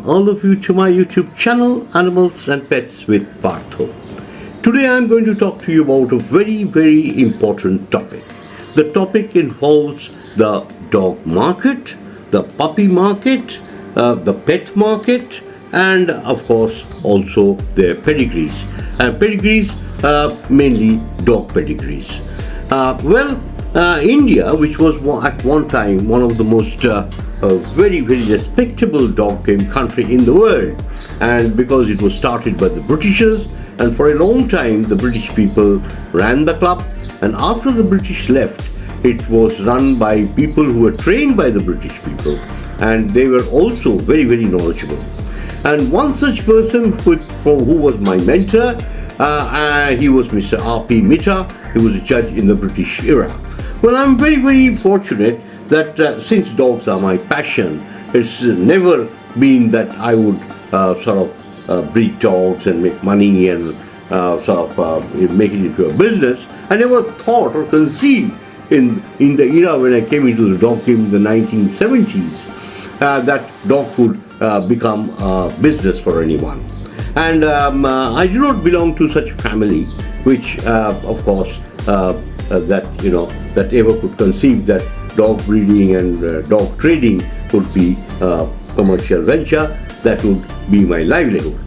all of you to my YouTube channel, Animals and Pets with Partha. Today I'm going to talk to you about a very, very important topic. The topic involves the dog market, the puppy market, the pet market, and of course also their pedigrees. Pedigrees, mainly dog pedigrees. India, which was at one time one of the most very, very respectable dog game country in the world, and because it was started by the Britishers, and for a long time the British people ran the club, and after the British left, it was run by people who were trained by the British people, and they were also very, very knowledgeable. And one such person who was my mentor, he was Mr. R.P. Mitra. He was a judge in the British era. Well, I'm very, very fortunate that since dogs are my passion, it's never been that I would breed dogs and make money and make it into a business. I never thought or conceived in the era when I came into the dog game in the 1970s that dog would become a business for anyone. And I do not belong to such a family which, of course, that ever could conceive that dog breeding and dog trading would be a commercial venture that would be my livelihood.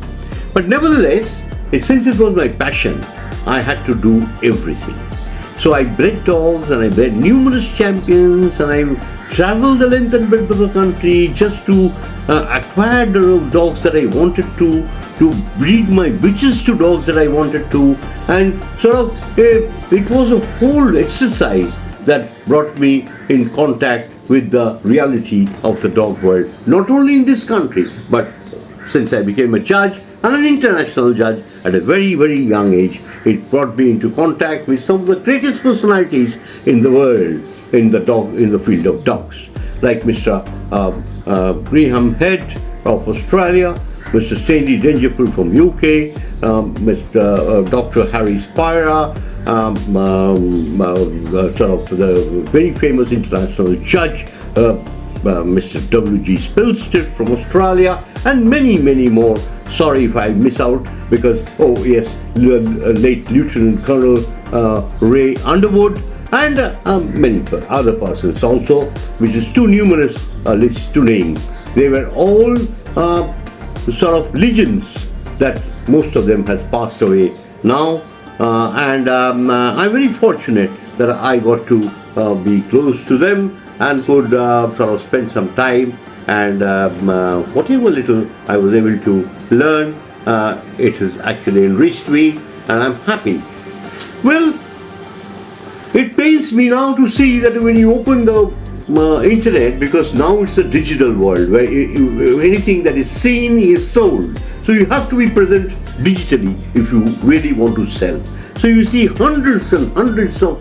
But nevertheless, since it was my passion, I had to do everything. So I bred dogs and I bred numerous champions, and I traveled the length and breadth of the country just to acquire the dogs that I wanted to breed my bitches to dogs that I wanted to, and it was a whole exercise that brought me in contact with the reality of the dog world, not only in this country, but since I became a judge and an international judge at a very, very young age, it brought me into contact with some of the greatest personalities in the world in the field of dogs, like Mr. Graham Head of Australia, Mr. Stanley Dangerfield from UK, Mr. Dr. Harry Spira, the very famous international judge, Mr. W.G. Spilstead from Australia, and many, many more. Sorry if I miss out, because, late Lieutenant Colonel Ray Underwood, and many other persons also, which is too numerous a list to name. They were all legends that most of them has passed away now, and I'm very fortunate that I got to be close to them and could spend some time, and whatever little I was able to learn, it has actually enriched me, and I'm happy. Well, it pains me now to see that when you open the internet, because now it's a digital world where anything that is seen is sold. So you have to be present digitally if you really want to sell. So you see hundreds and hundreds of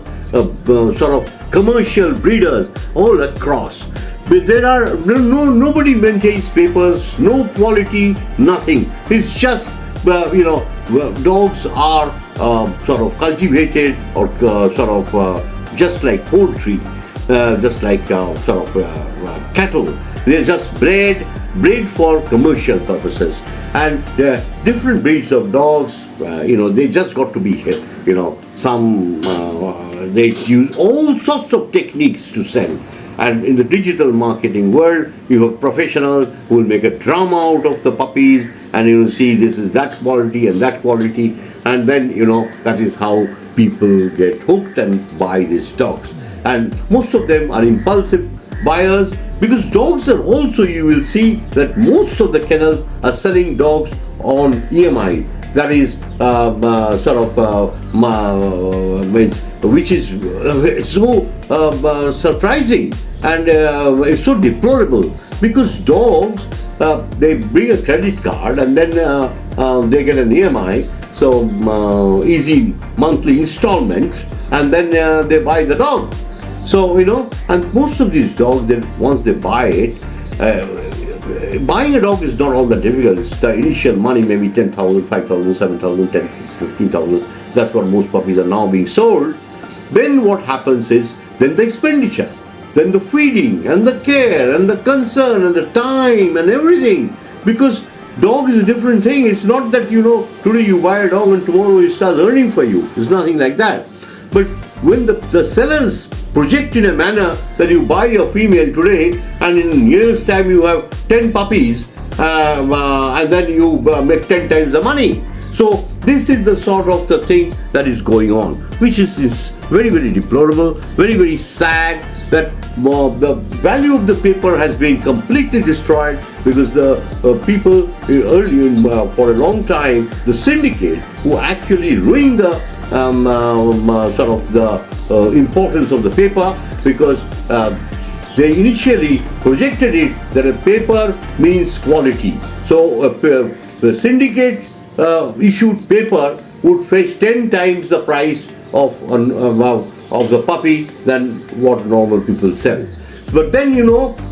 commercial breeders all across. But there are nobody maintains papers, no quality, nothing. It's just dogs are cultivated or just like poultry. Just like cattle, they're just bred for commercial purposes. And different breeds of dogs, they just got to be hit. Some they use all sorts of techniques to sell. And in the digital marketing world, you have professionals who will make a drama out of the puppies, and you will see this is that quality and that quality, and then that is how people get hooked and buy these dogs. And most of them are impulsive buyers, because dogs are also, you will see that most of the kennels are selling dogs on EMI. That is which is so surprising, and it's so deplorable, because dogs, they bring a credit card and then they get an EMI, so easy monthly installments, and then they buy the dog. So, and most of these dogs, once they buy it, buying a dog is not all that difficult. It's the initial money, maybe 10,000, 5,000, 7,000, 10,000, 15,000. That's what most puppies are now being sold. Then what happens is, then the expenditure, then the feeding and the care and the concern and the time and everything. Because dog is a different thing. It's not that, today you buy a dog and tomorrow it starts earning for you. It's nothing like that. But when the sellers project in a manner that you buy a female today and in years' time you have 10 puppies and then you make 10 times the money. So this is the sort of the thing that is going on, which is very, very deplorable, very, very sad that the value of the paper has been completely destroyed because the people earlier, for a long time, the syndicate who actually ruined the sort of the importance of the paper, because they initially projected it that a paper means quality. So the syndicate issued paper would fetch 10 times the price of the puppy than what normal people sell. But then,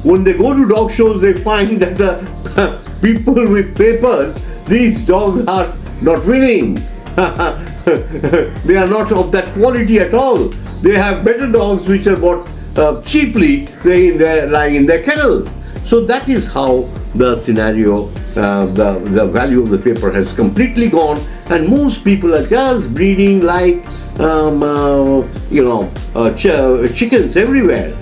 when they go to dog shows, they find that the people with papers, these dogs are not winning. They are not of that quality at all. They have better dogs which are bought cheaply, lying in their kennels. So that is how the scenario, the value of the paper has completely gone, and most people are just breeding like chickens everywhere,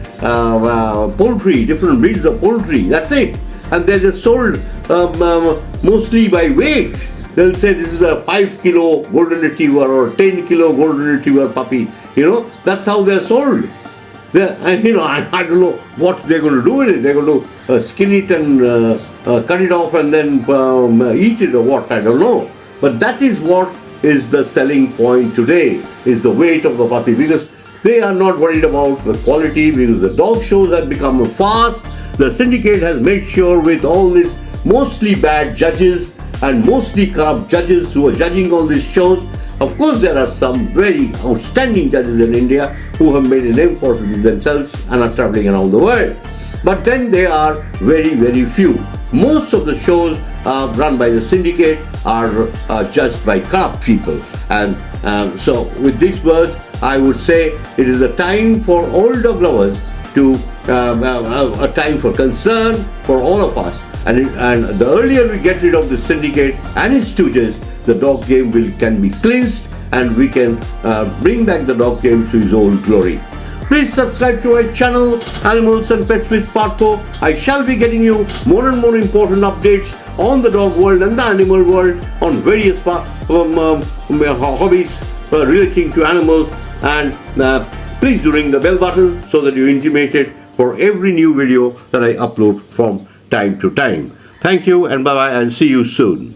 poultry, different breeds of poultry. That's it, and they're just sold mostly by weight. They'll say this is a 5 kilo golden retriever or 10 kilo golden retriever puppy. That's how they're sold. I don't know what they're going to do with it. They're going to skin it and cut it off and then eat it or what, I don't know. But that is what is the selling point today, is the weight of the puppy, because they are not worried about the quality, because the dog shows have become fast. The syndicate has made sure with all these mostly bad judges and mostly corrupt judges who are judging all these shows. Of course, there are some very outstanding judges in India who have made a name for themselves and are traveling around the world. But then they are very, very few. Most of the shows run by the syndicate are judged by corrupt people. And so with these words, I would say it is a time for all dog lovers to, a time for concern for all of us. And the earlier we get rid of the syndicate and its stooges, the dog game can be cleansed and we can bring back the dog game to his old glory. Please subscribe to our channel, Animals and Pets with Partha. I shall be getting you more and more important updates on the dog world and the animal world, on various hobbies relating to animals. And please do ring the bell button so that you're intimated for every new video that I upload from time to time. Thank you and bye-bye, and see you soon.